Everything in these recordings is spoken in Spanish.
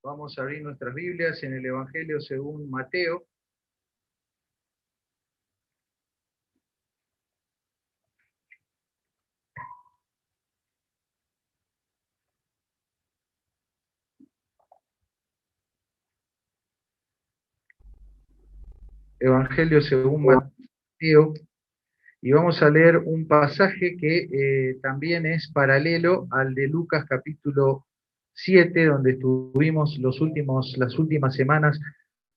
Vamos a abrir nuestras Biblias en el Evangelio según Mateo. Evangelio según Mateo. Y vamos a leer un pasaje que también es paralelo al de Lucas capítulo 7, donde estuvimos las últimas semanas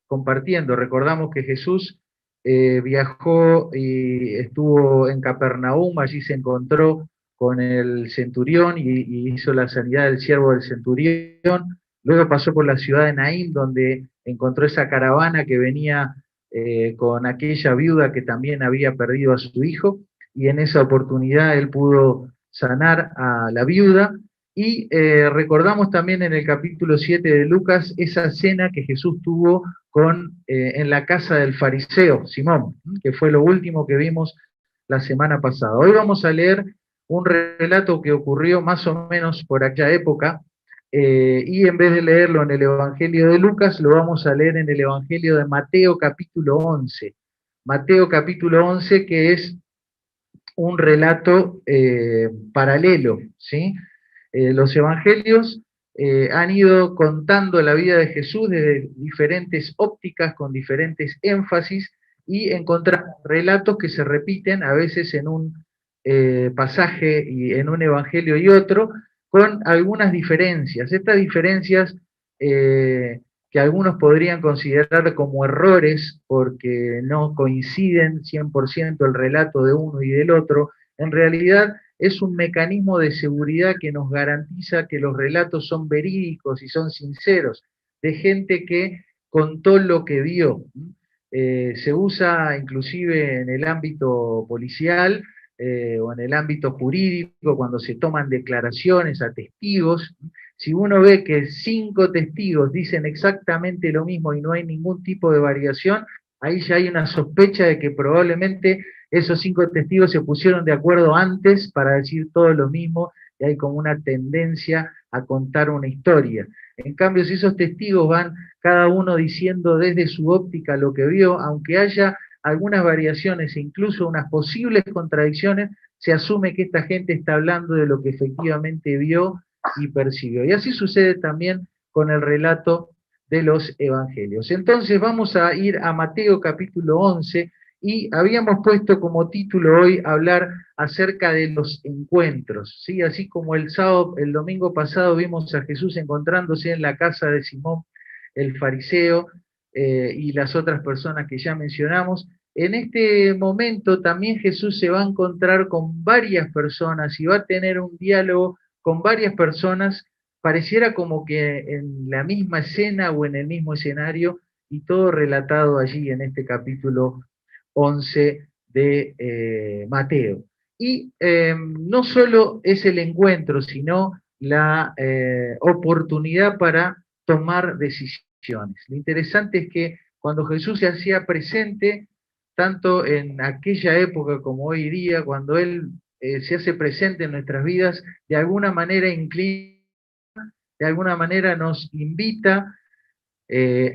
compartiendo. Recordamos que Jesús viajó y estuvo en Capernaum, allí se encontró con el centurión y hizo la sanidad del siervo del centurión. Luego pasó por la ciudad de Naín, donde encontró esa caravana que venía con aquella viuda que también había perdido a su hijo, y en esa oportunidad él pudo sanar a la viuda. Y recordamos también en el capítulo 7 de Lucas esa cena que Jesús tuvo en la casa del fariseo Simón, que fue lo último que vimos la semana pasada. Hoy vamos a leer un relato que ocurrió más o menos por aquella época, y en vez de leerlo en el Evangelio de Lucas, lo vamos a leer en el Evangelio de Mateo capítulo 11. Mateo capítulo 11, que es un relato paralelo, ¿sí? Los evangelios han ido contando la vida de Jesús desde diferentes ópticas, con diferentes énfasis, y encontramos relatos que se repiten a veces en un pasaje y en un evangelio y otro, con algunas diferencias. Estas diferencias que algunos podrían considerar como errores porque no coinciden 100% el relato de uno y del otro, en realidad es un mecanismo de seguridad que nos garantiza que los relatos son verídicos y son sinceros, de gente que contó lo que vio. Se usa inclusive en el ámbito policial o en el ámbito jurídico, cuando se toman declaraciones a testigos. Si uno ve que 5 testigos dicen exactamente lo mismo y no hay ningún tipo de variación, ahí ya hay una sospecha de que probablemente esos 5 testigos se pusieron de acuerdo antes para decir todo lo mismo, y hay como una tendencia a contar una historia. En cambio, si esos testigos van cada uno diciendo desde su óptica lo que vio, aunque haya algunas variaciones e incluso unas posibles contradicciones, se asume que esta gente está hablando de lo que efectivamente vio y percibió. Y así sucede también con el relato de los evangelios. Entonces vamos a ir a Mateo capítulo 11, y habíamos puesto como título hoy hablar acerca de los encuentros, ¿sí? Así como el domingo pasado vimos a Jesús encontrándose en la casa de Simón el fariseo y las otras personas que ya mencionamos. En este momento también Jesús se va a encontrar con varias personas y va a tener un diálogo con varias personas, pareciera como que en la misma escena o en el mismo escenario, y todo relatado allí en este capítulo 11 de Mateo. Y no solo es el encuentro, sino la oportunidad para tomar decisiones. Lo interesante es que cuando Jesús se hacía presente, tanto en aquella época como hoy día, cuando Él se hace presente en nuestras vidas, de alguna manera inclina, de alguna manera nos invita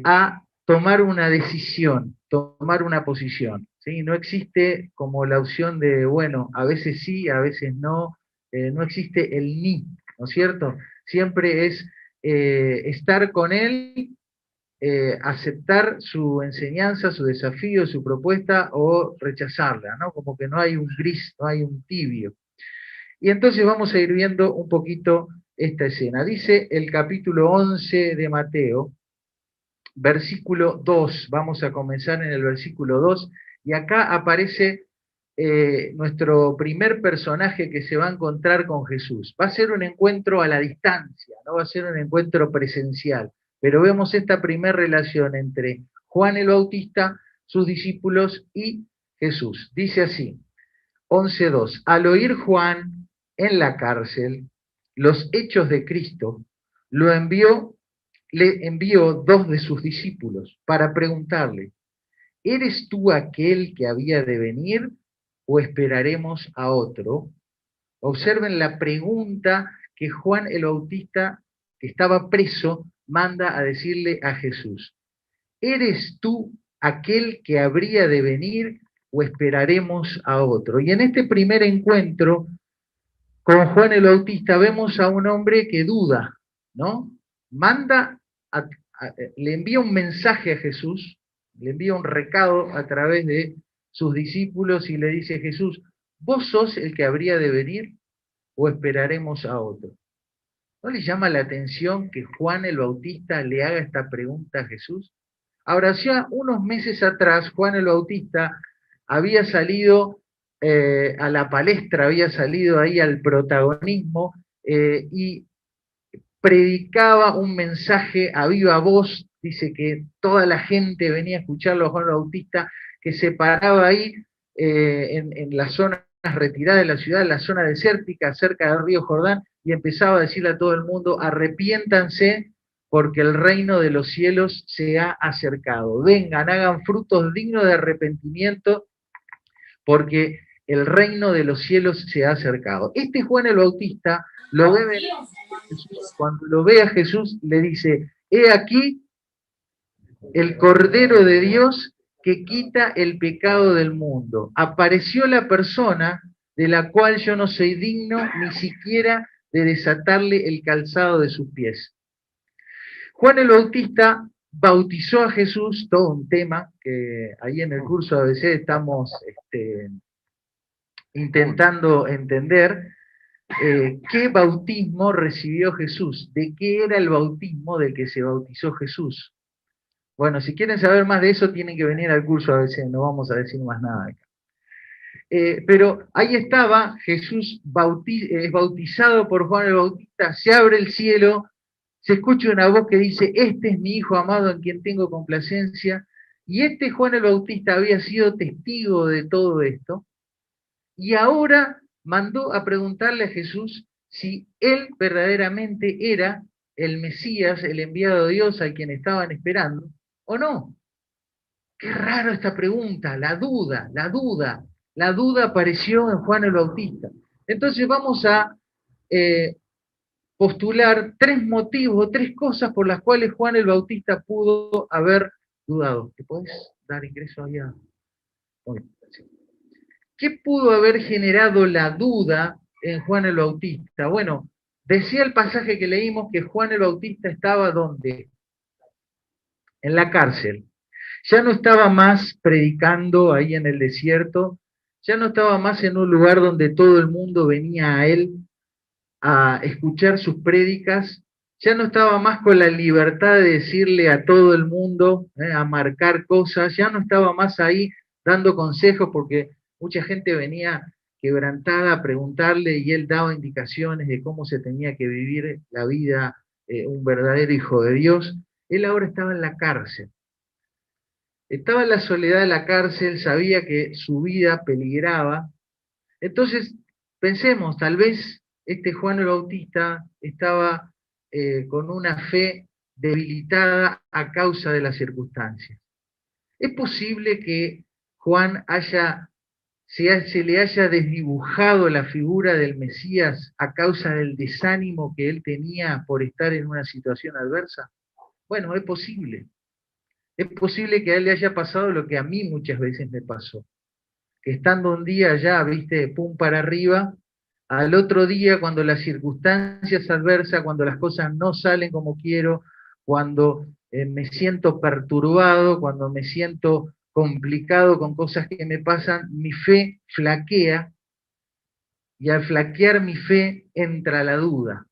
a tomar una decisión, tomar una posición. ¿Sí? No existe como la opción de, bueno, a veces sí, a veces no, no existe el ni, ¿no es cierto? Siempre es estar con él, aceptar su enseñanza, su desafío, su propuesta, o rechazarla, ¿no? Como que no hay un gris, no hay un tibio. Y entonces vamos a ir viendo un poquito esta escena. Dice el capítulo 11 de Mateo, versículo 2, vamos a comenzar en el versículo 2, y acá aparece nuestro primer personaje que se va a encontrar con Jesús. Va a ser un encuentro a la distancia, no va a ser un encuentro presencial, pero vemos esta primera relación entre Juan el Bautista, sus discípulos y Jesús. Dice así, 11.2, al oír Juan en la cárcel los hechos de Cristo, le envió 2 de sus discípulos para preguntarle, ¿eres tú aquel que había de venir o esperaremos a otro? Observen la pregunta que Juan el Bautista, que estaba preso, manda a decirle a Jesús: ¿eres tú aquel que habría de venir o esperaremos a otro? Y en este primer encuentro con Juan el Bautista vemos a un hombre que duda, ¿no? Manda, le envía un mensaje a Jesús, le envía un recado a través de sus discípulos y le dice: Jesús, ¿vos sos el que habría de venir o esperaremos a otro? ¿No le llama la atención que Juan el Bautista le haga esta pregunta a Jesús? Ahora, ya unos meses atrás, Juan el Bautista había salido a la palestra, había salido ahí al protagonismo y predicaba un mensaje a viva voz. Dice que toda la gente venía a escucharlo a Juan el Bautista, que se paraba ahí en las zonas retiradas de la ciudad, en la zona desértica, cerca del río Jordán, y empezaba a decirle a todo el mundo: arrepiéntanse, porque el reino de los cielos se ha acercado. Vengan, hagan frutos dignos de arrepentimiento, porque el reino de los cielos se ha acercado. Este Juan el Bautista lo ve venir. Cuando lo ve a Jesús, le dice: he aquí el Cordero de Dios que quita el pecado del mundo. Apareció la persona de la cual yo no soy digno ni siquiera de desatarle el calzado de sus pies. Juan el Bautista bautizó a Jesús, todo un tema que ahí en el curso de ABC estamos intentando entender. ¿Qué bautismo recibió Jesús? ¿De qué era el bautismo del que se bautizó Jesús? Bueno, si quieren saber más de eso, tienen que venir al curso a veces, no vamos a decir más nada acá. Pero ahí estaba Jesús bautizado por Juan el Bautista, se abre el cielo, se escucha una voz que dice: este es mi Hijo amado en quien tengo complacencia, y este Juan el Bautista había sido testigo de todo esto, y ahora mandó a preguntarle a Jesús si él verdaderamente era el Mesías, el enviado de Dios al quien estaban esperando, o no. Qué raro esta pregunta, la duda apareció en Juan el Bautista. Entonces vamos a postular tres motivos, tres cosas por las cuales Juan el Bautista pudo haber dudado. ¿Te podés dar ingreso allá? ¿Qué pudo haber generado la duda en Juan el Bautista? Bueno, decía el pasaje que leímos que Juan el Bautista estaba ¿dónde? En la cárcel. Ya no estaba más predicando ahí en el desierto, ya no estaba más en un lugar donde todo el mundo venía a él a escuchar sus prédicas, ya no estaba más con la libertad de decirle a todo el mundo, a marcar cosas, ya no estaba más ahí dando consejos, porque mucha gente venía quebrantada a preguntarle y él daba indicaciones de cómo se tenía que vivir la vida un verdadero hijo de Dios. Él ahora estaba en la cárcel. Estaba en la soledad de la cárcel, sabía que su vida peligraba. Entonces, pensemos, tal vez este Juan el Bautista estaba con una fe debilitada a causa de las circunstancias. ¿Es posible que Juan se le haya desdibujado la figura del Mesías a causa del desánimo que él tenía por estar en una situación adversa? Bueno, es posible. Es posible que a él le haya pasado lo que a mí muchas veces me pasó, que estando un día ya, viste, pum para arriba, al otro día cuando las circunstancias adversas, cuando las cosas no salen como quiero, cuando me siento perturbado, cuando me siento complicado con cosas que me pasan, mi fe flaquea, y al flaquear mi fe entra la duda.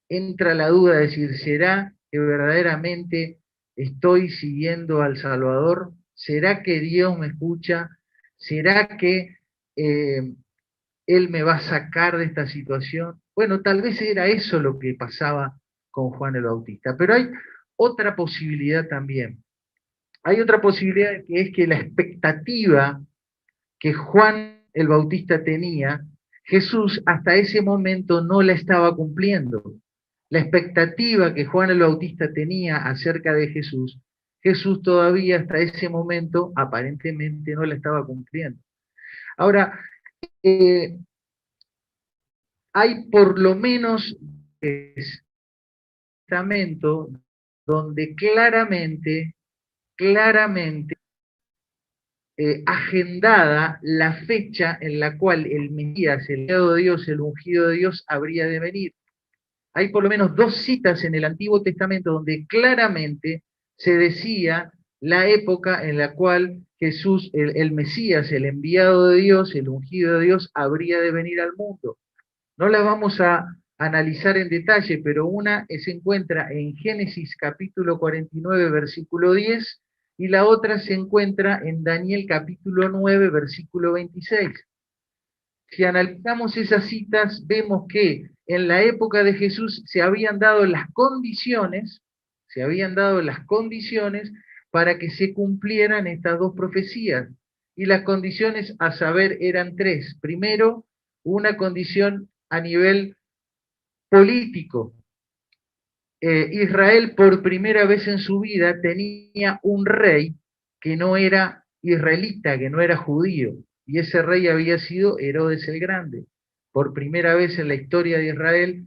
Entra la duda de decir: ¿será que verdaderamente estoy siguiendo al Salvador? ¿Será que Dios me escucha? ¿Será que Él me va a sacar de esta situación? Bueno, tal vez era eso lo que pasaba con Juan el Bautista, pero hay otra posibilidad también. Hay otra posibilidad, que es que la expectativa que Juan el Bautista tenía, Jesús hasta ese momento no la estaba cumpliendo. La expectativa que Juan el Bautista tenía acerca de Jesús, Jesús todavía hasta ese momento aparentemente no la estaba cumpliendo. Ahora, hay por lo menos Testamento donde claramente agendada la fecha en la cual el Mesías, el enviado de Dios, el ungido de Dios, habría de venir. Hay por lo menos 2 citas en el Antiguo Testamento donde claramente se decía la época en la cual Jesús, el Mesías, el enviado de Dios, el ungido de Dios, habría de venir al mundo. No las vamos a analizar en detalle, pero una se encuentra en Génesis capítulo 49, versículo 10, y la otra se encuentra en Daniel capítulo 9, versículo 26. Si analizamos esas citas, vemos que en la época de Jesús se habían dado las condiciones para que se cumplieran estas 2 profecías. Y las condiciones, a saber, eran 3. Primero, una condición a nivel político. Israel por primera vez en su vida tenía un rey que no era israelita, que no era judío, y ese rey había sido Herodes el Grande. Por primera vez en la historia de Israel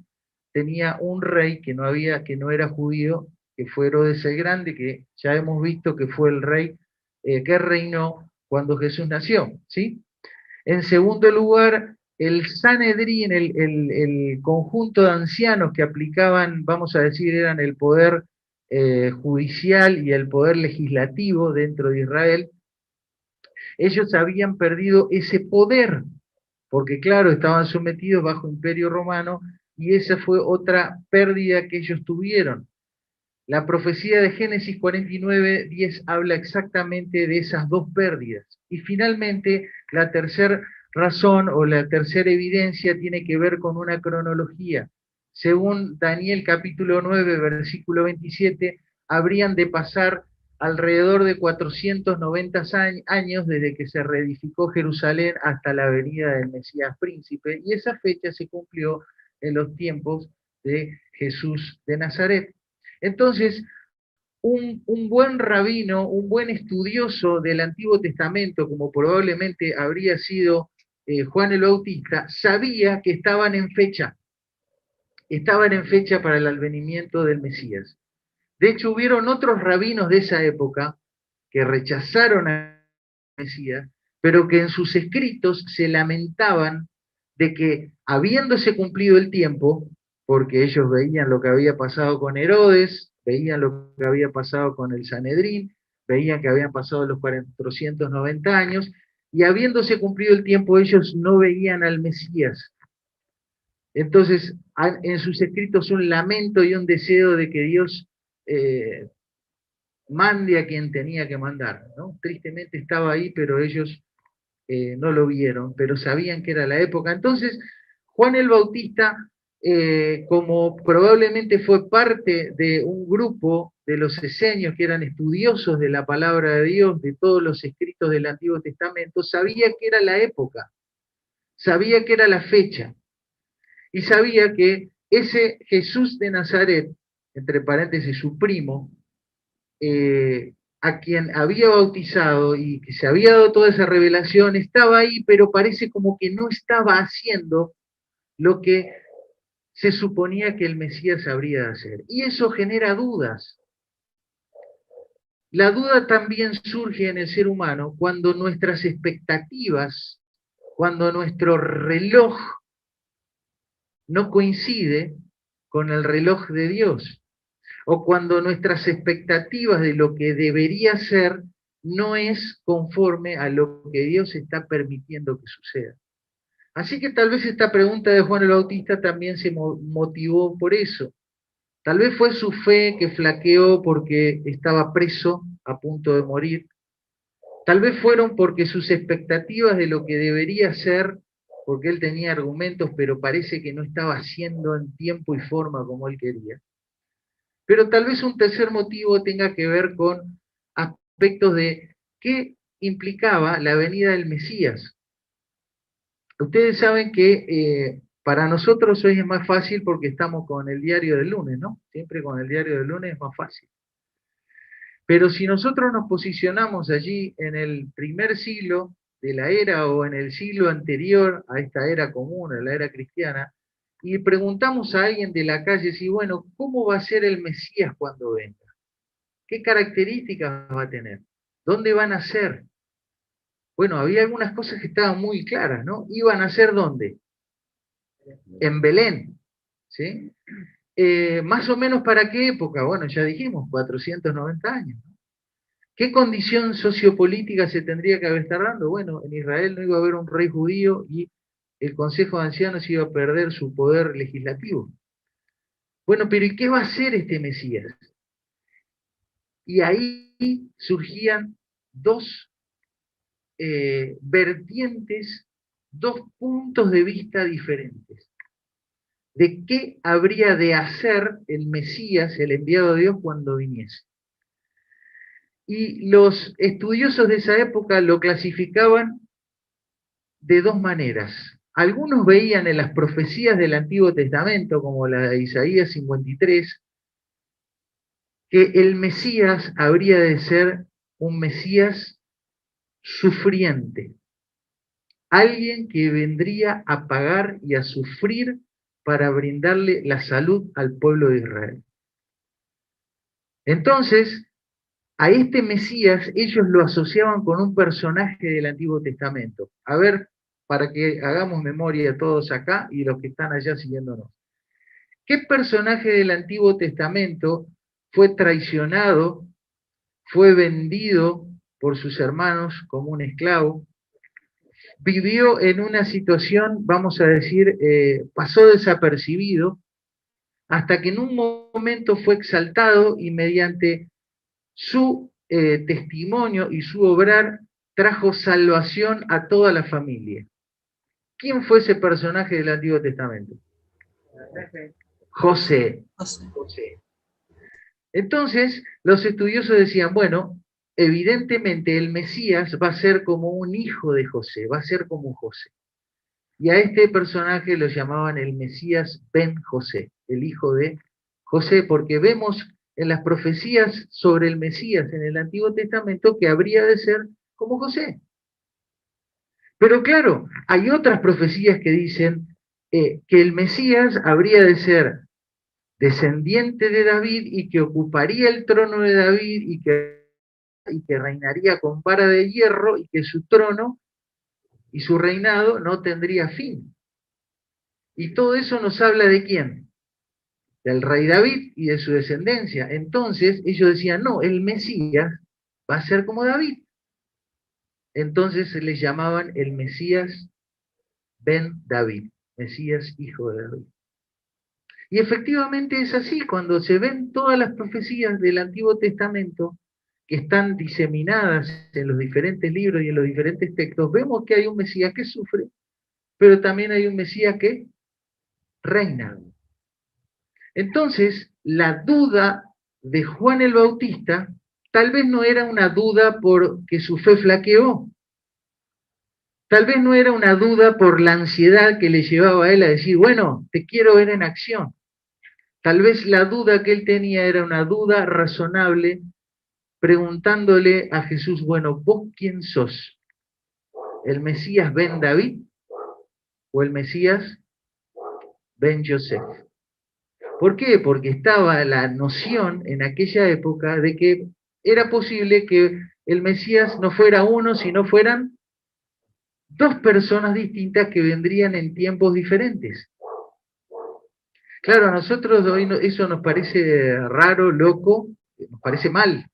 tenía un rey que no era judío, que fue Herodes el Grande, que ya hemos visto que fue el rey que reinó cuando Jesús nació, ¿sí? En segundo lugar, el Sanedrín, el conjunto de ancianos que aplicaban, vamos a decir, eran el poder judicial y el poder legislativo dentro de Israel, ellos habían perdido ese poder, porque claro, estaban sometidos bajo Imperio Romano, y esa fue otra pérdida que ellos tuvieron. La profecía de Génesis 49:10 habla exactamente de esas 2 pérdidas. Y finalmente, la tercera razón o la tercera evidencia tiene que ver con una cronología. Según Daniel capítulo 9, versículo 27, habrían de pasar alrededor de 490 años desde que se reedificó Jerusalén hasta la venida del Mesías príncipe, y esa fecha se cumplió en los tiempos de Jesús de Nazaret. Entonces, un buen rabino, un buen estudioso del Antiguo Testamento, como probablemente habría sido Juan el Bautista, sabía que estaban en fecha para el advenimiento del Mesías. De hecho, hubieron otros rabinos de esa época que rechazaron al Mesías, pero que en sus escritos se lamentaban de que, habiéndose cumplido el tiempo, porque ellos veían lo que había pasado con Herodes, veían lo que había pasado con el Sanedrín, veían que habían pasado los 490 años, y habiéndose cumplido el tiempo, ellos no veían al Mesías. Entonces, en sus escritos un lamento y un deseo de que Dios mande a quien tenía que mandar, ¿no? Tristemente estaba ahí, pero ellos no lo vieron, pero sabían que era la época. Entonces, Juan el Bautista, como probablemente fue parte de un grupo de los esenios que eran estudiosos de la palabra de Dios, de todos los escritos del Antiguo Testamento, sabía que era la época, sabía que era la fecha, y sabía que ese Jesús de Nazaret, entre paréntesis su primo, a quien había bautizado y que se había dado toda esa revelación, estaba ahí, pero parece como que no estaba haciendo lo que se suponía que el Mesías habría de hacer. Y eso genera dudas. La duda también surge en el ser humano cuando nuestras expectativas, cuando nuestro reloj no coincide con el reloj de Dios, o cuando nuestras expectativas de lo que debería ser no es conforme a lo que Dios está permitiendo que suceda. Así que tal vez esta pregunta de Juan el Bautista también se motivó por eso. Tal vez fue su fe que flaqueó porque estaba preso, a punto de morir. Tal vez fueron porque sus expectativas de lo que debería ser, porque él tenía argumentos, pero parece que no estaba haciendo en tiempo y forma como él quería. Pero tal vez un tercer motivo tenga que ver con aspectos de qué implicaba la venida del Mesías. Ustedes saben que para nosotros hoy es más fácil porque estamos con el diario del lunes, ¿no? Siempre con el diario del lunes es más fácil. Pero si nosotros nos posicionamos allí en el primer siglo de la era o en el siglo anterior a esta era común, a la era cristiana, y preguntamos a alguien de la calle si, bueno, ¿cómo va a ser el Mesías cuando venga? ¿Qué características va a tener? ¿Dónde van a ser? Bueno, había algunas cosas que estaban muy claras, ¿no? ¿Iban a ser dónde? En Belén, ¿sí? Más o menos para qué época, bueno, ya dijimos, 490 años. ¿Qué condición sociopolítica se tendría que estar dando? Bueno, en Israel no iba a haber un rey judío y el Consejo de Ancianos iba a perder su poder legislativo. Bueno, pero ¿y qué va a hacer este Mesías? Y ahí surgían dos vertientes, dos puntos de vista diferentes de qué habría de hacer el Mesías, el enviado de Dios, cuando viniese. Y los estudiosos de esa época lo clasificaban de dos maneras. Algunos veían en las profecías del Antiguo Testamento, como la de Isaías 53, que el Mesías habría de ser un Mesías sufriente, alguien que vendría a pagar y a sufrir para brindarle la salud al pueblo de Israel. Entonces, a este Mesías ellos lo asociaban con un personaje del Antiguo Testamento. A ver, para que hagamos memoria todos acá y los que están allá siguiéndonos. ¿Qué personaje del Antiguo Testamento fue traicionado, fue vendido por sus hermanos como un esclavo, vivió en una situación, vamos a decir, pasó desapercibido, hasta que en un momento fue exaltado y mediante su testimonio y su obrar trajo salvación a toda la familia? ¿Quién fue ese personaje del Antiguo Testamento? José. José. Entonces, los estudiosos decían, bueno, evidentemente el Mesías va a ser como un hijo de José, va a ser como José. Y a este personaje lo llamaban el Mesías Ben José, el hijo de José, porque vemos en las profecías sobre el Mesías en el Antiguo Testamento que habría de ser como José. Pero claro, hay otras profecías que dicen que el Mesías habría de ser descendiente de David y que ocuparía el trono de David y que reinaría con vara de hierro y que su trono y su reinado no tendría fin. Y todo eso nos habla de quién? Del rey David y de su descendencia. Entonces ellos decían, no, el Mesías va a ser como David. Entonces se les llamaban el Mesías Ben David, Mesías hijo de David. Y efectivamente es así, cuando se ven todas las profecías del Antiguo Testamento que están diseminadas en los diferentes libros y en los diferentes textos, vemos que hay un Mesías que sufre, pero también hay un Mesías que reina. Entonces, la duda de Juan el Bautista tal vez no era una duda porque su fe flaqueó, tal vez no era una duda por la ansiedad que le llevaba a él a decir, bueno, te quiero ver en acción. Tal vez la duda que él tenía era una duda razonable, preguntándole a Jesús, bueno, ¿vos quién sos? ¿El Mesías Ben David o el Mesías Ben Joseph? ¿Por qué? Porque estaba la noción en aquella época de que era posible que el Mesías no fuera uno, sino fueran dos personas distintas que vendrían en tiempos diferentes. Claro, a nosotros hoy eso nos parece raro, loco, nos parece mal,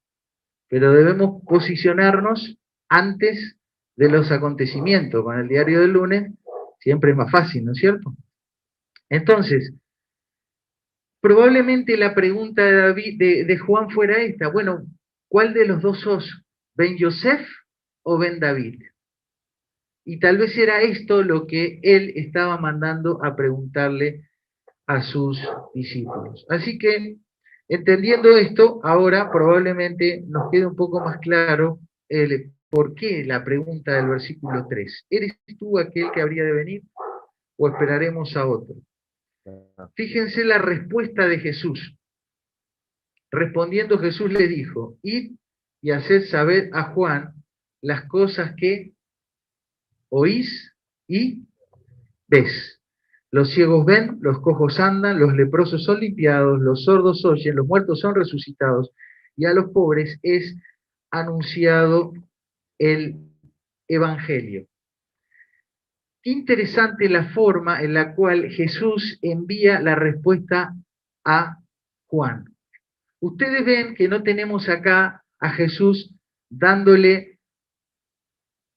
pero debemos posicionarnos antes de los acontecimientos. Con el diario del lunes siempre es más fácil, ¿no es cierto? Entonces, probablemente la pregunta de, David, de Juan fuera esta, bueno, ¿cuál de los dos sos? ¿Ben Joseph o Ben David? Y tal vez era esto lo que él estaba mandando a preguntarle a sus discípulos. Así que, entendiendo esto, ahora probablemente nos quede un poco más claro el por qué la pregunta del versículo 3. ¿Eres tú aquel que habría de venir o esperaremos a otro? Fíjense la respuesta de Jesús. Respondiendo Jesús le dijo, id y haced saber a Juan las cosas que oís y ves. Los ciegos ven, los cojos andan, los leprosos son limpiados, los sordos oyen, los muertos son resucitados, y a los pobres es anunciado el Evangelio. Qué interesante la forma en la cual Jesús envía la respuesta a Juan. Ustedes ven que no tenemos acá a Jesús dándole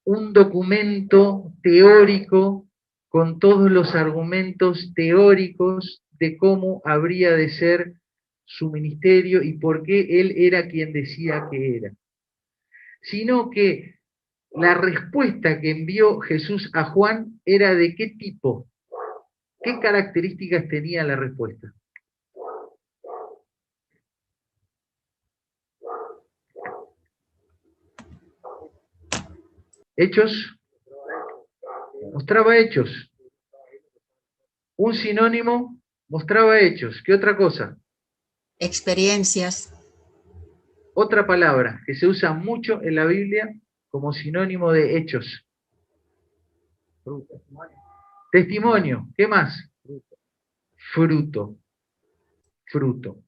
un documento teórico con todos los argumentos teóricos de cómo habría de ser su ministerio y por qué él era quien decía que era, sino que la respuesta que envió Jesús a Juan era de qué tipo, qué características tenía la respuesta. Hechos, mostraba hechos. Un sinónimo, mostraba hechos. ¿Qué otra cosa? Experiencias. Otra palabra que se usa mucho en la Biblia como sinónimo de hechos. Testimonio. ¿Qué más? Fruto. Fruto.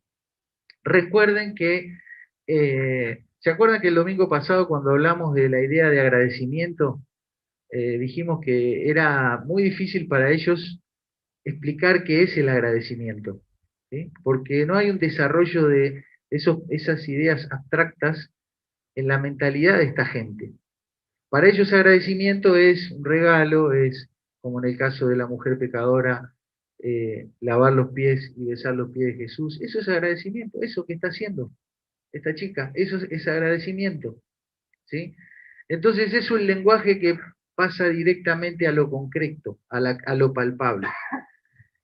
Recuerden que, ¿se acuerdan que el domingo pasado cuando hablamos de la idea de agradecimiento, dijimos que era muy difícil para ellos explicar qué es el agradecimiento? ¿Sí? Porque no hay un desarrollo de esas ideas abstractas en la mentalidad de esta gente. Para ellos agradecimiento es un regalo, es como en el caso de la mujer pecadora, lavar los pies y besar los pies de Jesús. Eso es agradecimiento, eso que está haciendo esta chica, eso es agradecimiento. ¿Sí? Entonces eso es el lenguaje que pasa directamente a lo concreto, a lo palpable.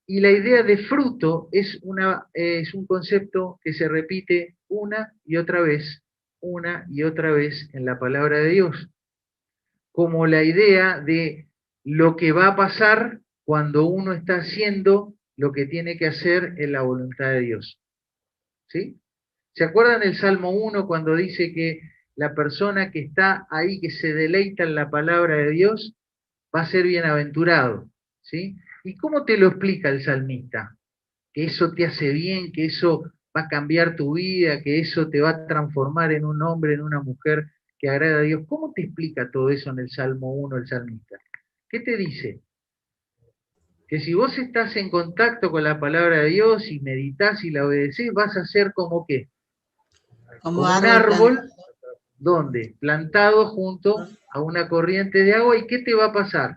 Y la idea de fruto es un concepto que se repite una y otra vez en la palabra de Dios, como la idea de lo que va a pasar cuando uno está haciendo lo que tiene que hacer en la voluntad de Dios. ¿Sí? ¿Se acuerdan el Salmo 1 cuando dice que la persona que está ahí, que se deleita en la palabra de Dios, va a ser bienaventurado? ¿Sí? ¿Y cómo te lo explica el salmista? Que eso te hace bien, que eso va a cambiar tu vida, que eso te va a transformar en un hombre, en una mujer que agrada a Dios. ¿Cómo te explica todo eso en el Salmo 1 el salmista? ¿Qué te dice? Que si vos estás en contacto con la palabra de Dios y meditas y la obedeces, vas a ser como qué? Como Como un árbol, ¿dónde? Plantado junto a una corriente de agua. ¿Y qué te va a pasar?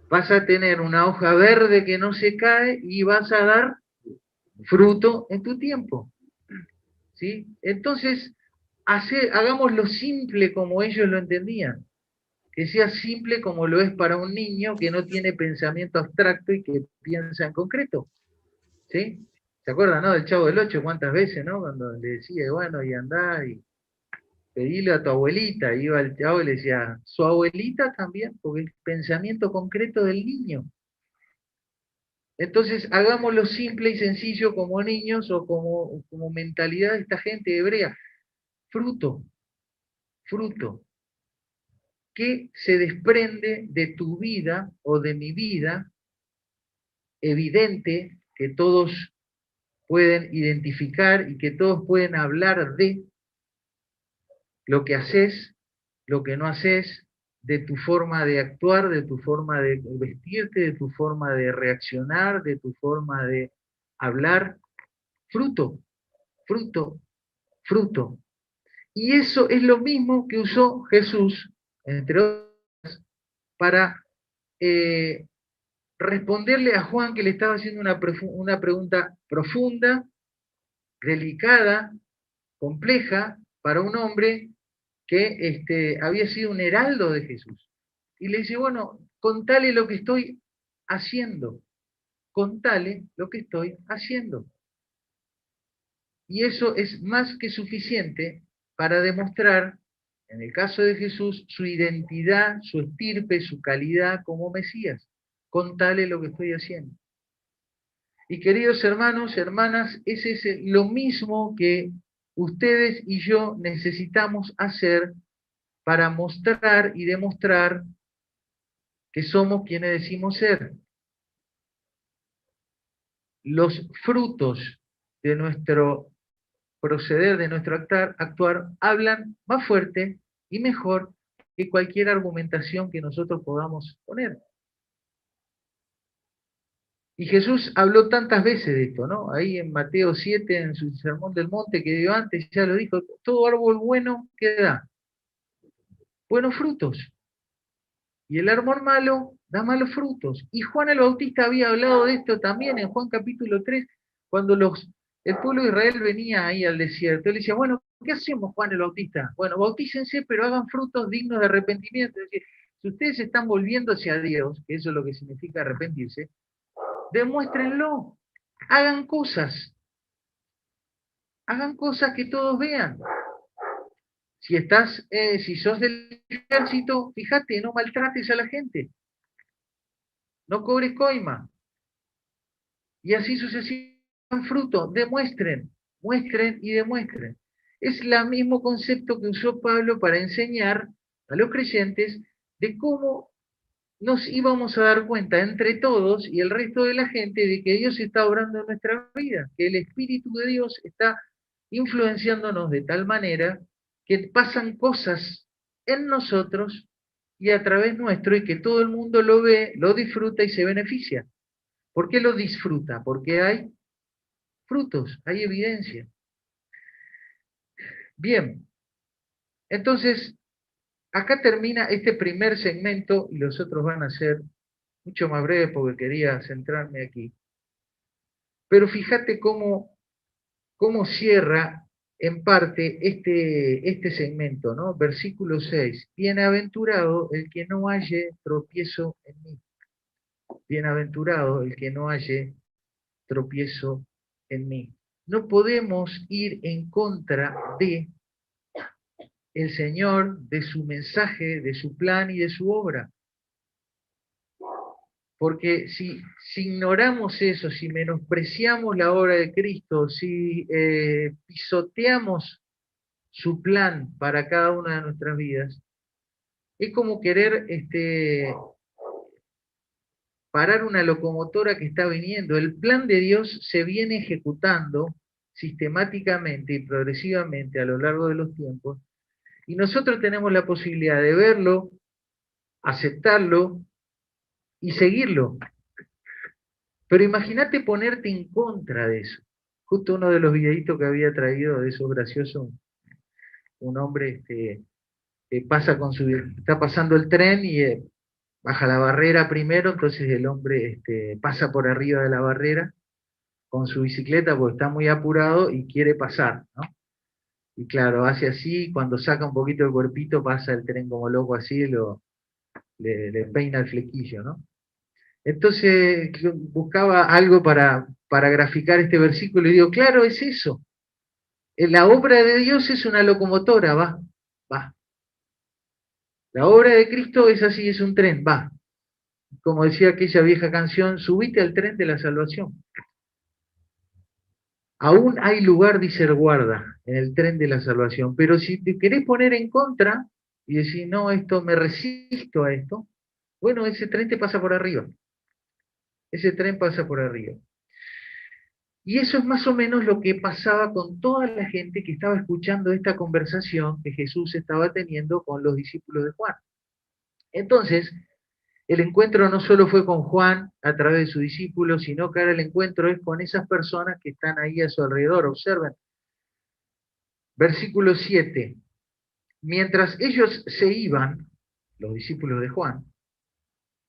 Vas a tener una hoja verde que no se cae y vas a dar fruto en tu tiempo. ¿Sí? Entonces, hagámoslo simple como ellos lo entendían. Que sea simple como lo es para un niño que no tiene pensamiento abstracto y que piensa en concreto. ¿Sí? ¿Se acuerdan, no? Del Chavo del Ocho, cuántas veces, ¿no? Cuando le decía, bueno, y andá y pedile a tu abuelita, iba el Chavo y le decía, su abuelita también, porque es pensamiento concreto del niño. Entonces, hagámoslo simple y sencillo como niños o como mentalidad de esta gente hebrea. Fruto, fruto. ¿Qué se desprende de tu vida o de mi vida? Evidente que todos pueden identificar y que todos pueden hablar de lo que haces, lo que no haces, de tu forma de actuar, de tu forma de vestirte, de tu forma de reaccionar, de tu forma de hablar. Fruto, fruto, fruto. Y eso es lo mismo que usó Jesús, entre otras, para responderle a Juan que le estaba haciendo una pregunta profunda, delicada, compleja, para un hombre que había sido un heraldo de Jesús. Y le dice, bueno, contale lo que estoy haciendo, contale lo que estoy haciendo. Y eso es más que suficiente para demostrar, en el caso de Jesús, su identidad, su estirpe, su calidad como Mesías. Contale lo que estoy haciendo. Y queridos hermanos, hermanas, ese es lo mismo que ustedes y yo necesitamos hacer para mostrar y demostrar que somos quienes decimos ser. los frutos de nuestro proceder, de nuestro actuar, hablan más fuerte y mejor que cualquier argumentación que nosotros podamos poner. Y Jesús habló tantas veces de esto, ¿no? Ahí en Mateo 7, en su Sermón del Monte que dio antes, ya lo dijo, todo árbol bueno que da buenos frutos. Y el árbol malo da malos frutos. Y Juan el Bautista había hablado de esto también en Juan capítulo 3, cuando el pueblo de Israel venía ahí al desierto. Él decía, bueno, ¿qué hacemos, Juan el Bautista? Bueno, bautícense, pero hagan frutos dignos de arrepentimiento. Es decir, si ustedes están volviendo hacia Dios, que eso es lo que significa arrepentirse, demuéstrenlo. Hagan cosas que todos vean. Si sos del ejército, fíjate, no maltrates a la gente. No cobres coima. Y así sucesivamente, fruto, muestren y demuestren. Es el mismo concepto que usó Pablo para enseñar a los creyentes de cómo nos íbamos a dar cuenta entre todos y el resto de la gente de que Dios está obrando en nuestra vida, que el Espíritu de Dios está influenciándonos de tal manera que pasan cosas en nosotros y a través nuestro y que todo el mundo lo ve, lo disfruta y se beneficia. ¿Por qué lo disfruta? Porque hay frutos, hay evidencia. Bien, entonces, acá termina este primer segmento y los otros van a ser mucho más breves porque quería centrarme aquí. Pero fíjate cómo cierra en parte este segmento, ¿no? Versículo 6. Bienaventurado el que no halle tropiezo en mí. Bienaventurado el que no halle tropiezo en mí. No podemos ir en contra de el Señor, de su mensaje, de su plan y de su obra. Porque si ignoramos eso, si menospreciamos la obra de Cristo, si pisoteamos su plan para cada una de nuestras vidas, es como querer parar una locomotora que está viniendo. El plan de Dios se viene ejecutando sistemáticamente y progresivamente a lo largo de los tiempos, y nosotros tenemos la posibilidad de verlo, aceptarlo y seguirlo. Pero imagínate ponerte en contra de eso. Justo uno de los videitos que había traído de esos graciosos, un hombre está pasando el tren y baja la barrera primero, entonces el hombre pasa por arriba de la barrera con su bicicleta porque está muy apurado y quiere pasar, ¿no? Y claro, hace así, cuando saca un poquito el cuerpito, pasa el tren como loco así, le peina el flequillo, ¿no? Entonces buscaba algo para graficar este versículo y digo, claro, es eso. La obra de Dios es una locomotora, va. La obra de Cristo es así, es un tren, va. Como decía aquella vieja canción, subite al tren de la salvación. Aún hay lugar, dice el guarda, en el tren de la salvación, pero si te querés poner en contra y decir, no, me resisto a esto, bueno, ese tren te pasa por arriba. Ese tren pasa por arriba. Y eso es más o menos lo que pasaba con toda la gente que estaba escuchando esta conversación que Jesús estaba teniendo con los discípulos de Juan. Entonces, el encuentro no solo fue con Juan a través de su discípulo, sino que ahora el encuentro es con esas personas que están ahí a su alrededor. Observen. Versículo 7. Mientras ellos se iban, los discípulos de Juan,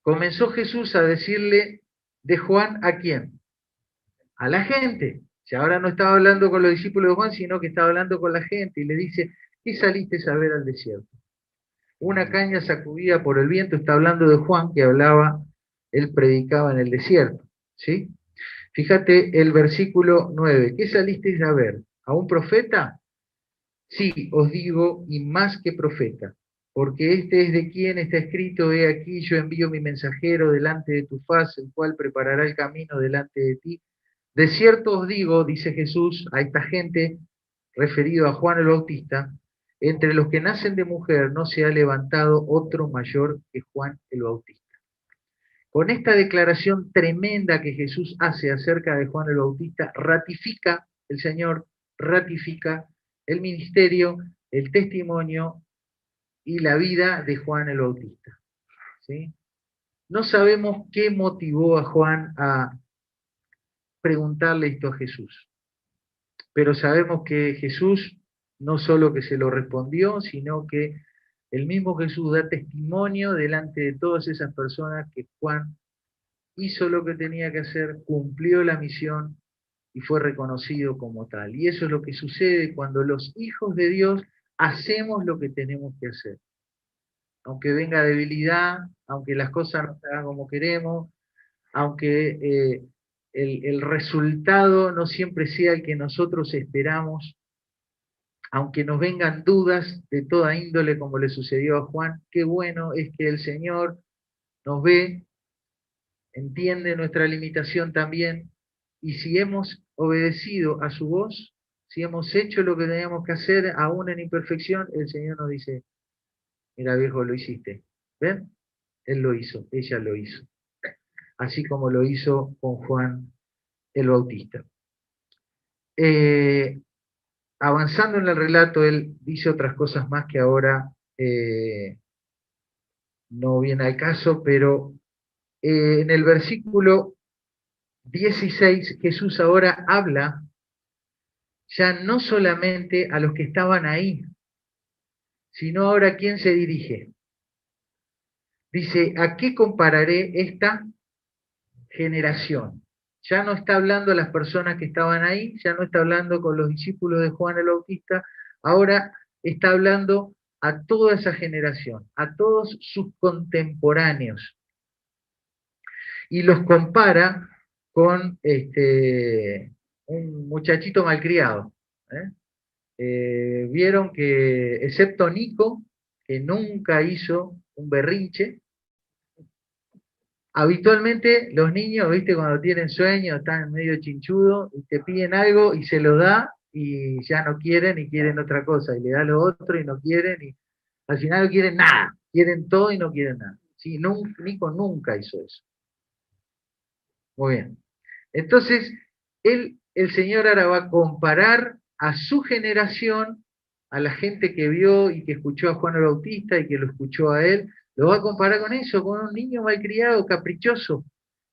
comenzó Jesús a decirle de Juan ¿a quién? A la gente. Si ahora no estaba hablando con los discípulos de Juan, sino que estaba hablando con la gente y le dice, ¿qué saliste a ver al desierto? Una caña sacudida por el viento, está hablando de Juan que hablaba, él predicaba en el desierto, ¿sí? Fíjate el versículo 9, ¿qué salisteis a ver? ¿A un profeta? Sí, os digo, y más que profeta, porque este es de quien está escrito, he aquí yo envío mi mensajero delante de tu faz, el cual preparará el camino delante de ti. De cierto os digo, dice Jesús a esta gente, referido a Juan el Bautista, entre los que nacen de mujer no se ha levantado otro mayor que Juan el Bautista. Con esta declaración tremenda que Jesús hace acerca de Juan el Bautista, ratifica, el Señor ratifica el ministerio, el testimonio y la vida de Juan el Bautista. ¿Sí? No sabemos qué motivó a Juan a preguntarle esto a Jesús, pero sabemos que Jesús no solo que se lo respondió, sino que el mismo Jesús da testimonio delante de todas esas personas que Juan hizo lo que tenía que hacer, cumplió la misión y fue reconocido como tal. Y eso es lo que sucede cuando los hijos de Dios hacemos lo que tenemos que hacer. Aunque venga debilidad, aunque las cosas no se hagan como queremos, aunque el resultado no siempre sea el que nosotros esperamos, aunque nos vengan dudas de toda índole como le sucedió a Juan, qué bueno es que el Señor nos ve, entiende nuestra limitación también, y si hemos obedecido a su voz, si hemos hecho lo que teníamos que hacer, aún en imperfección, el Señor nos dice, mira viejo, lo hiciste. ¿Ven? Él lo hizo, ella lo hizo. Así como lo hizo con Juan el Bautista. Avanzando en el relato, él dice otras cosas más que ahora no viene al caso, pero en el versículo 16 Jesús ahora habla ya no solamente a los que estaban ahí, sino ahora a quién se dirige. Dice, ¿a qué compararé esta generación? Ya no está hablando a las personas que estaban ahí, ya no está hablando con los discípulos de Juan el Bautista, ahora está hablando a toda esa generación, a todos sus contemporáneos. Y los compara con un muchachito malcriado. Vieron que, excepto Nico, que nunca hizo un berrinche, habitualmente los niños, viste, cuando tienen sueño, están medio chinchudos, y te piden algo y se lo da, y ya no quieren y quieren otra cosa, y le da lo otro y no quieren, y al final no quieren nada, quieren todo y no quieren nada. Sí, Nico nunca hizo eso. Muy bien. Entonces, el Señor ahora va a comparar a su generación, a la gente que vio y que escuchó a Juan el Bautista y que lo escuchó a él, lo va a comparar con eso, con un niño malcriado, caprichoso,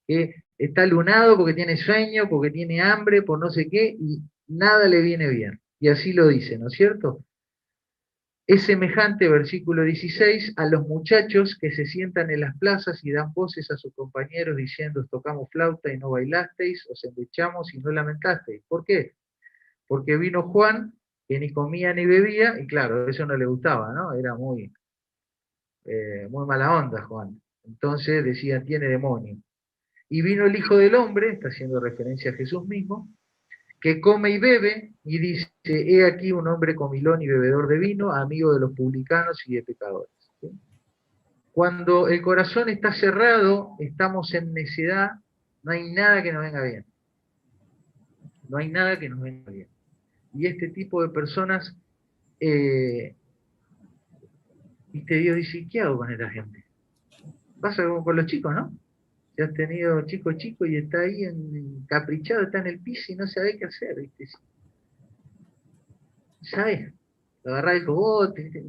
que está lunado porque tiene sueño, porque tiene hambre, por no sé qué, y nada le viene bien. Y así lo dice, ¿no es cierto? Es semejante, versículo 16, a los muchachos que se sientan en las plazas y dan voces a sus compañeros diciendo, tocamos flauta y no bailasteis, os endechamos y no lamentasteis. ¿Por qué? Porque vino Juan, que ni comía ni bebía, y claro, eso no le gustaba, ¿no? Era muy mala onda Juan. Entonces decían, tiene demonio. Y vino el Hijo del Hombre, está haciendo referencia a Jesús mismo, que come y bebe, y dice, he aquí un hombre comilón y bebedor de vino, amigo de los publicanos y de pecadores. ¿Sí? Cuando el corazón está cerrado, estamos en necedad, no hay nada que nos venga bien. No hay nada que nos venga bien. Y este tipo de personas, viste, Dios dice, ¿qué hago con esta gente? Pasa como con los chicos, ¿no? Si has tenido chico y está ahí encaprichado, está en el piso y no sabe qué hacer, ¿viste? ¿Sabes? Lo agarrás el cogote,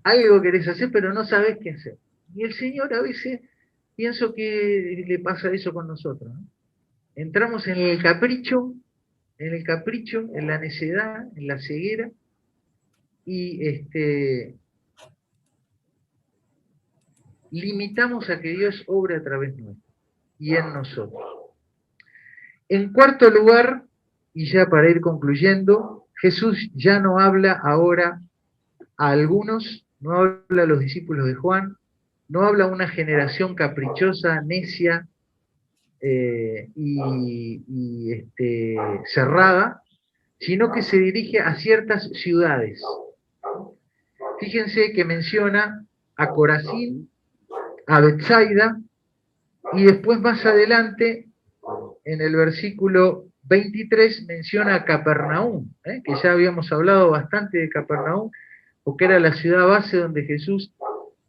algo querés hacer, pero no sabés qué hacer. Y el Señor a veces, pienso que le pasa eso con nosotros, ¿no? Entramos en el capricho, en la necedad, en la ceguera, y limitamos a que Dios obre a través nuestro y en nosotros. En cuarto lugar, y ya para ir concluyendo, Jesús ya no habla ahora a algunos, no habla a los discípulos de Juan, no habla a una generación caprichosa, necia cerrada, sino que se dirige a ciertas ciudades. Fíjense que menciona a Corazín, a Betsaida, y después más adelante, en el versículo 23, menciona a Capernaum, que ya habíamos hablado bastante de Capernaum, porque era la ciudad base donde Jesús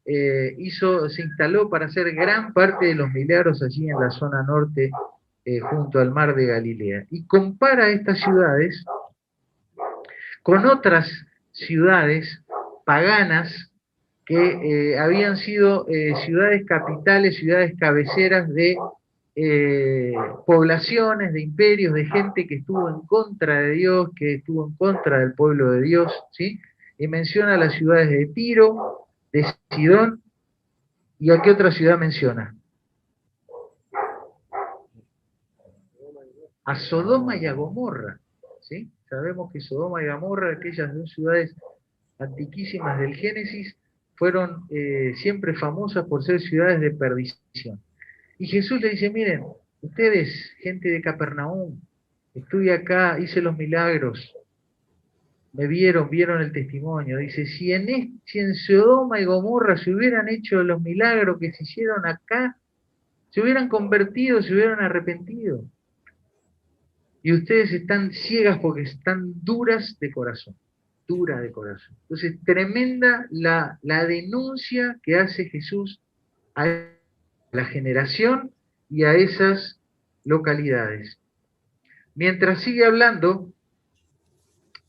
se instaló para hacer gran parte de los milagros allí en la zona norte, junto al mar de Galilea. Y compara estas ciudades con otras ciudades paganas que habían sido ciudades capitales, ciudades cabeceras de poblaciones, de imperios, de gente que estuvo en contra de Dios, que estuvo en contra del pueblo de Dios, ¿sí? Y menciona las ciudades de Tiro, de Sidón, ¿y a qué otra ciudad menciona? A Sodoma y a Gomorra, ¿sí? Sabemos que Sodoma y Gomorra, aquellas dos ciudades antiquísimas del Génesis, fueron siempre famosas por ser ciudades de perdición. Y Jesús le dice, miren, ustedes, gente de Capernaum, estuve acá, hice los milagros, me vieron el testimonio. Dice, si en Sodoma y Gomorra se hubieran hecho los milagros que se hicieron acá, se hubieran convertido, se hubieran arrepentido. Y ustedes están ciegas porque están duras de corazón. Dura de corazón. Entonces, tremenda la denuncia que hace Jesús a la generación y a esas localidades. Mientras sigue hablando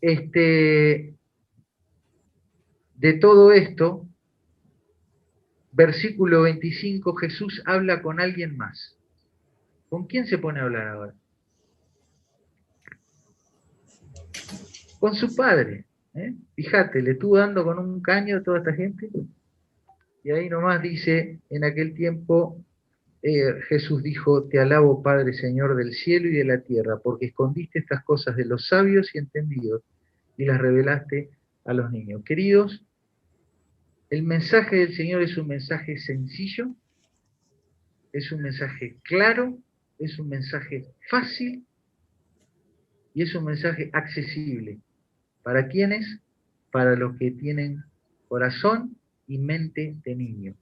de todo esto, versículo 25, Jesús habla con alguien más. ¿Con quién se pone a hablar ahora? Con su padre. Fíjate, le estuvo dando con un caño a toda esta gente. Y ahí nomás dice, en aquel tiempo Jesús dijo, te alabo Padre Señor del cielo y de la tierra, porque escondiste estas cosas de los sabios y entendidos y las revelaste a los niños. Queridos, el mensaje del Señor es un mensaje sencillo, es un mensaje claro, es un mensaje fácil y es un mensaje accesible. ¿Para quiénes? Para los que tienen corazón y mente de niño.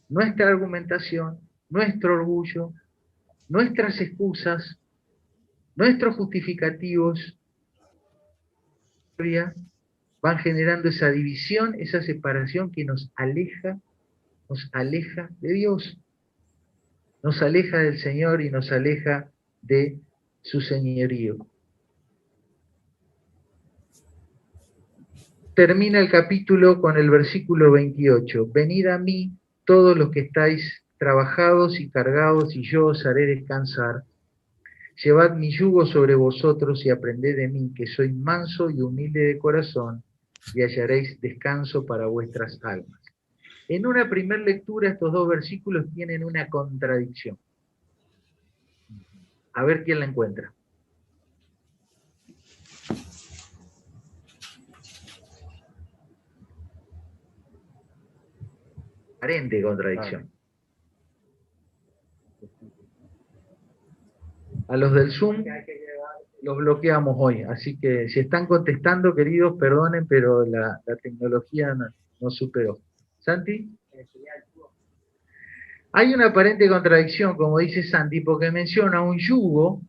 Nuestra argumentación, nuestro orgullo, nuestras excusas, nuestros justificativos van generando esa división, esa separación que nos aleja de Dios, nos aleja del Señor y nos aleja de su señorío. Termina el capítulo con el versículo 28. Venid a mí todos los que estáis trabajados y cargados, y yo os haré descansar. Llevad mi yugo sobre vosotros y aprended de mí, que soy manso y humilde de corazón, y hallaréis descanso para vuestras almas. En una primera lectura estos dos versículos tienen una contradicción. A ver quién la encuentra. Aparente contradicción. A los del Zoom los bloqueamos hoy, así que si están contestando, queridos, perdonen, pero la tecnología nos superó. ¿Santi? Hay una aparente contradicción, como dice Santi, porque menciona un yugo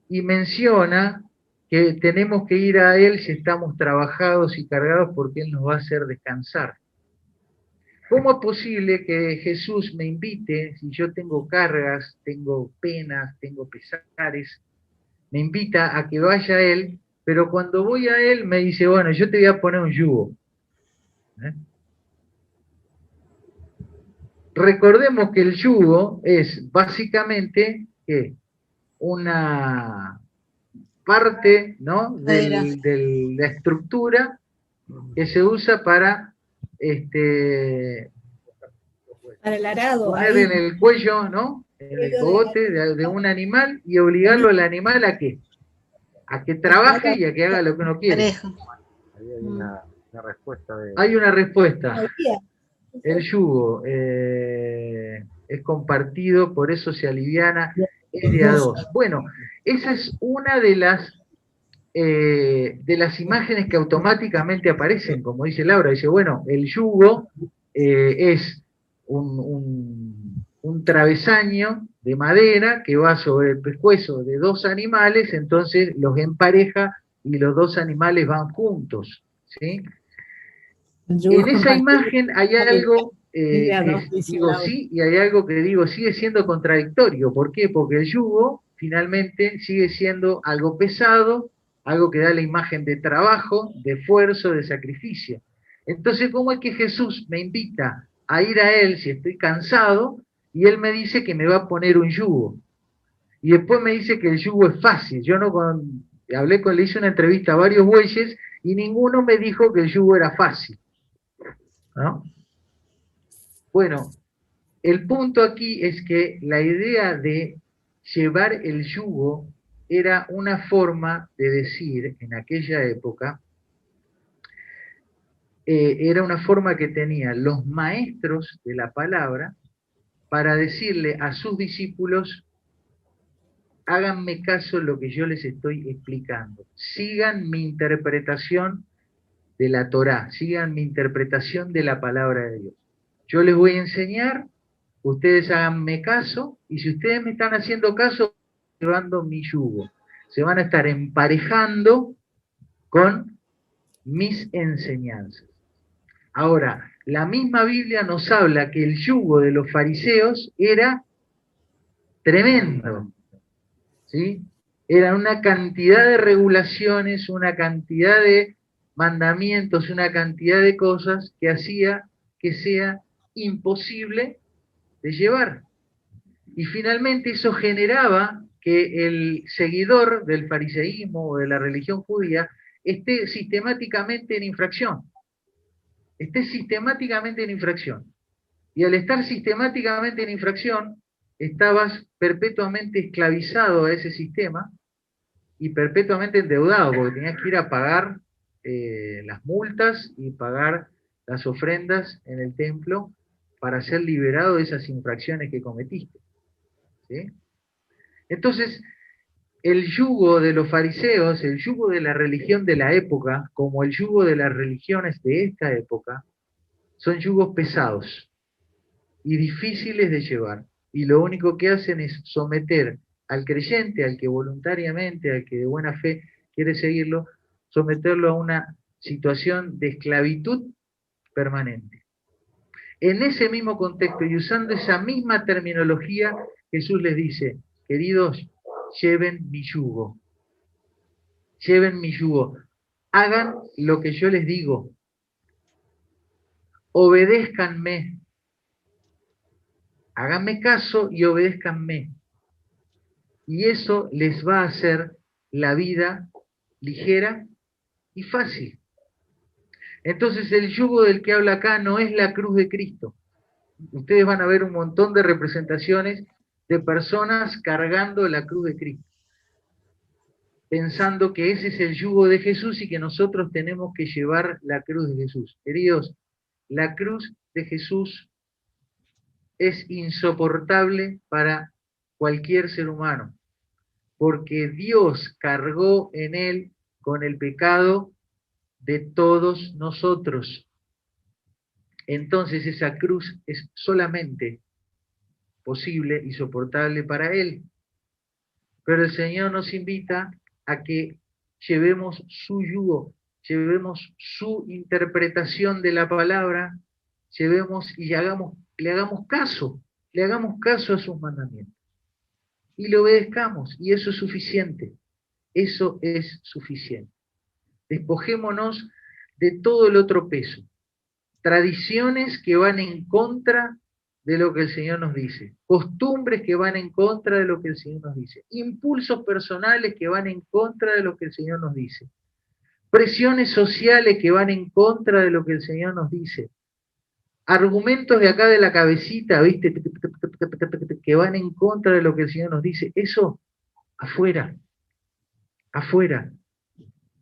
y menciona que tenemos que ir a Él si estamos trabajados y cargados porque Él nos va a hacer descansar. ¿Cómo es posible que Jesús me invite, si yo tengo cargas, tengo penas, tengo pesares, me invita a que vaya a Él, pero cuando voy a Él me dice, bueno, yo te voy a poner un yugo? Recordemos que el yugo es básicamente ¿qué? Una parte, ¿no?, de la estructura que se usa para para el arado, poner ahí. en el cuello, ¿no?, en el cogote de un animal y obligarlo al animal ¿a qué? A que trabaje y a que haga lo que uno quiere. Hay una respuesta de... Hay una respuesta. El yugo es compartido, por eso se aliviana, es de a dos. Bueno, esa es una de las imágenes que automáticamente aparecen, como dice Laura, dice, bueno, el yugo es un travesaño de madera que va sobre el pescuezo de dos animales, entonces los empareja y los dos animales van juntos, ¿sí? En esa imagen hay algo que digo sí y hay algo que digo sigue siendo contradictorio. ¿Por qué? Porque el yugo finalmente sigue siendo algo pesado, algo que da la imagen de trabajo, de esfuerzo, de sacrificio. Entonces, ¿cómo es que Jesús me invita a ir a Él si estoy cansado y Él me dice que me va a poner un yugo? Y después me dice que el yugo es fácil. Yo no le hice una entrevista a varios bueyes y ninguno me dijo que el yugo era fácil, ¿no? Bueno, el punto aquí es que la idea de llevar el yugo era una forma de decir, en aquella época, era una forma que tenían los maestros de la palabra para decirle a sus discípulos: háganme caso en lo que yo les estoy explicando, sigan mi interpretación de la Torá, sigan mi interpretación de la palabra de Dios. Yo les voy a enseñar, ustedes háganme caso, y si ustedes me están haciendo caso, llevando mi yugo. Se van a estar emparejando con mis enseñanzas. Ahora, la misma Biblia nos habla que el yugo de los fariseos era tremendo, ¿sí? Era una cantidad de regulaciones, una cantidad de mandamientos, una cantidad de cosas que hacía que sea imposible de llevar. Y finalmente eso generaba que el seguidor del fariseísmo o de la religión judía esté sistemáticamente en infracción. Esté sistemáticamente en infracción. Y al estar sistemáticamente en infracción, estabas perpetuamente esclavizado a ese sistema y perpetuamente endeudado, porque tenías que ir a pagar las multas y pagar las ofrendas en el templo para ser liberado de esas infracciones que cometiste, ¿sí? Entonces, el yugo de los fariseos, el yugo de la religión de la época, como el yugo de las religiones de esta época, son yugos pesados y difíciles de llevar. Y lo único que hacen es someter al creyente, al que voluntariamente, al que de buena fe quiere seguirlo, someterlo a una situación de esclavitud permanente. En ese mismo contexto y usando esa misma terminología, Jesús les dice: queridos, lleven mi yugo, hagan lo que yo les digo, obedézcanme, háganme caso y obedézcanme. Y eso les va a hacer la vida ligera y fácil. Entonces el yugo del que habla acá no es la cruz de Cristo. Ustedes van a ver un montón de representaciones de personas cargando la cruz de Cristo, pensando que ese es el yugo de Jesús y que nosotros tenemos que llevar la cruz de Jesús. Queridos, la cruz de Jesús es insoportable para cualquier ser humano, porque Dios cargó en él con el pecado de todos nosotros. Entonces esa cruz es solamente posible y soportable para él. Pero el Señor nos invita a que llevemos su yugo, llevemos su interpretación de la palabra, llevemos y le hagamos caso a sus mandamientos. Y le obedezcamos, y eso es suficiente. Eso es suficiente. Despojémonos de todo el otro peso. Tradiciones que van en contra de lo que el Señor nos dice. Costumbres que van en contra de lo que el Señor nos dice. Impulsos personales que van en contra de lo que el Señor nos dice. Presiones sociales que van en contra de lo que el Señor nos dice. Argumentos de acá de la cabecita, ¿viste? Que van en contra de lo que el Señor nos dice. Eso, afuera. Afuera.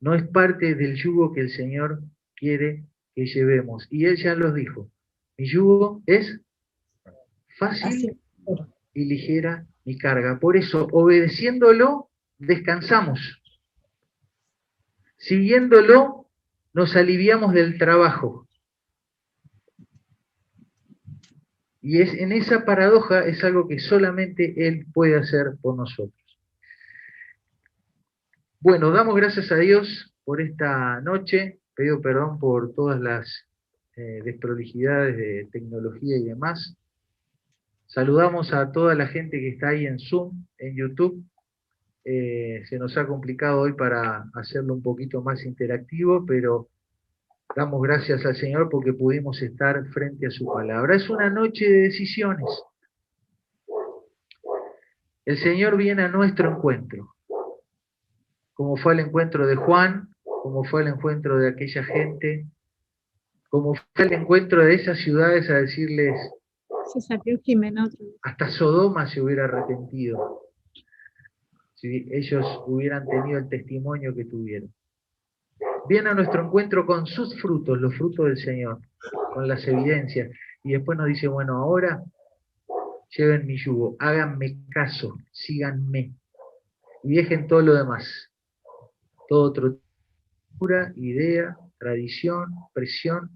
No es parte del yugo que el Señor quiere que llevemos. Y Él ya los dijo. Mi yugo es fácil y ligera mi carga. Por eso, obedeciéndolo, descansamos. Siguiéndolo, nos aliviamos del trabajo. Y en esa paradoja es algo que solamente Él puede hacer por nosotros. Bueno, damos gracias a Dios por esta noche. Pido perdón por todas las desprolijidades de tecnología y demás. Saludamos a toda la gente que está ahí en Zoom, en YouTube. Se nos ha complicado hoy para hacerlo un poquito más interactivo, pero damos gracias al Señor porque pudimos estar frente a su palabra. Es una noche de decisiones. El Señor viene a nuestro encuentro, como fue el encuentro de Juan, como fue el encuentro de aquella gente, como fue el encuentro de esas ciudades a decirles, Se salió Jimena otra vez. hasta Sodoma se hubiera arrepentido si ellos hubieran tenido el testimonio que tuvieron. Viene a nuestro encuentro con sus frutos, los frutos del Señor, con las evidencias, y después nos dice, bueno, ahora lleven mi yugo, háganme caso, síganme, y dejen todo lo demás, todo otro pura idea, tradición, presión,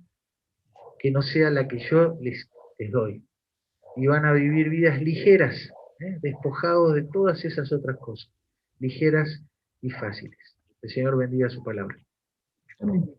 que no sea la que yo les doy. Y van a vivir vidas ligeras, despojados de todas esas otras cosas, ligeras y fáciles. El Señor bendiga su palabra. Amén.